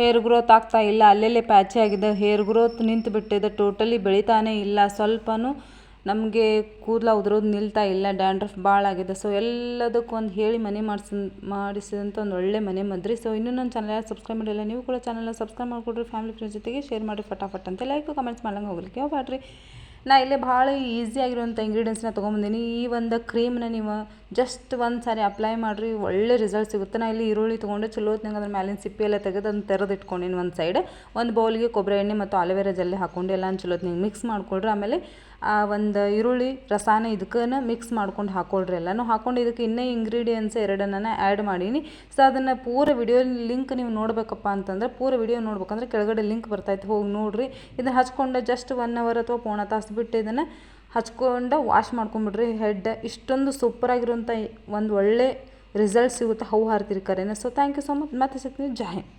Hair growth ಆಗ್ತಾ ಇಲ್ಲ, ಅಲ್ಲೆಲ್ಲೇ ಪ್ಯಾಚಿ ಆಗಿದೆ, ಹೇರ್ ಗ್ರೋತ್ ನಿಂತು ಬಿಟ್ಟಿದೆ, ಟೋಟಲಿ ಬೆಳಿತಾನೇ ಇಲ್ಲ, ಸ್ವಲ್ಪನೂ ನಮಗೆ ಕೂದಲ ಉದುರೋದು ನಿಲ್ತಾ ಇಲ್ಲ, ಡ್ಯಾಂಡ್ರಫ್ ಭಾಳ ಆಗಿದೆ. ಸೊ ಎಲ್ಲದಕ್ಕೂ ಒಂದು ಹೇಳಿ ಮನೆ ಮಾಡಿಸಿದಂಥ ಒಂದು ಒಳ್ಳೆ ಮನೆ ಮದ್ರಿ. ಸೊ ಇನ್ನೂ ನನ್ನ ಚಾನಲ್ ಸಬ್ಸ್ಕ್ರೈಬ್ ಮಾಡಿಲ್ಲ, ನೀವು ಕೂಡ ಚಾನಲ್ನ ಸಬ್ಸ್ಕ್ರೈಬ್ ಮಾಡಿಕೊಡ್ರಿ, ಫ್ಯಾಮಿಲಿ ಫ್ರೆಂಡ್ಸ್ ಜೊತೆಗೆ ಶೇರ್ ಮಾಡಿ ಫಟಾಫಟ್ ಅಂತ ಲೈಕ್ ಕಮೆಂಟ್ಸ್ ಮಾಡಂಗೆ ಹೋಗ್ಲಿಕ್ಕೆ ಹೋಗ್ಬೇಡ್ರಿ. ನಾ ಇಲ್ಲೇ ಭಾಳ ಈಸಿಯಾಗಿರುವಂಥ ಇಂಗ್ರೀಡಿಯೆಂಟ್ಸ್ನ ತೊಗೊಂಬಂದೀನಿ. ಈ ಒಂದು ಕ್ರೀಮ್ನ ನೀವು ಜಸ್ಟ್ ಒಂದು ಸಾರಿ ಅಪ್ಲೈ ಮಾಡಿರಿ, ಒಳ್ಳೆ ರಿಸಲ್ಟ್ ಸಿಗುತ್ತೆ. ನಾ ಇಲ್ಲಿ ಈರುಳ್ಳಿ ತೊಗೊಂಡು ಚಲೋ ಹೊತ್ನಾಗ ಅದ್ರ ಮ್ಯಾಲಿನ ಸಿಪ್ಪೆ ಎಲ್ಲ ತೆಗೆದು ಅದನ್ನು ತೆರೆದು ಇಟ್ಕೊಂಡಿನಿ ಒಂದು ಸೈಡ್. ಒಂದು ಬೌಲ್ಗೆ ಕೊಬ್ಬರಿ ಎಣ್ಣೆ ಮತ್ತು ಆಲೋವೆರಾ ಜೆಲ್ಲಿ ಹಾಕ್ಕೊಂಡು ಎಲ್ಲ ಚಲೋ ಹೊತ್ನಾಗ ಮಿಕ್ಸ್ ಮಾಡ್ಕೊಳ್ರಿ. ಆಮೇಲೆ ಆ ಒಂದು ಈರುಳ್ಳಿ ರಸಾನ ಇದಕ್ಕನ್ನು ಮಿಕ್ಸ್ ಮಾಡ್ಕೊಂಡು ಹಾಕ್ಕೊಳ್ರಿ. ಎಲ್ಲನೂ ಹಾಕ್ಕೊಂಡು ಇದಕ್ಕೆ ಇನ್ನೂ ಇಂಗ್ರೀಡಿಯೆಂಟ್ಸ್ ಎರಡನ್ನ ಆ್ಯಡ್ ಮಾಡೀನಿ. ಸೊ ಅದನ್ನು ಪೂರ ವಿಡಿಯೋ ಲಿಂಕ್ ನೀವು ನೋಡಬೇಕಪ್ಪ ಅಂತಂದ್ರೆ, ಪೂರ ವಿಡಿಯೋ ನೋಡ್ಬೇಕಂದ್ರೆ ಕೆಳಗಡೆ ಲಿಂಕ್ ಬರ್ತೈತೆ, ಹೋಗಿ ನೋಡಿರಿ. ಇದನ್ನು ಹಚ್ಕೊಂಡು ಜಸ್ಟ್ 1 ಅವರ್ ಅಥವಾ ಪೌಣ ತಾಸು ಬಿಟ್ಟು ಇದನ್ನು ಹಚ್ಕೊಂಡು ವಾಶ್ ಮಾಡ್ಕೊಂಬಿಡ್ರಿ ಹೆಡ್. ಇಷ್ಟೊಂದು ಸೂಪರಾಗಿರುವಂಥ ಒಂದು ಒಳ್ಳೆ ರಿಸಲ್ಟ್ ಸಿಗುತ್ತೆ, ಹೌ ಹಾರ್ತಿರಿ ಕರೆನ. So thank you so much. ಮತ್ತೆ ಸಿಗ್ತೀನಿ. ಜೈ ಹಿಂದ್.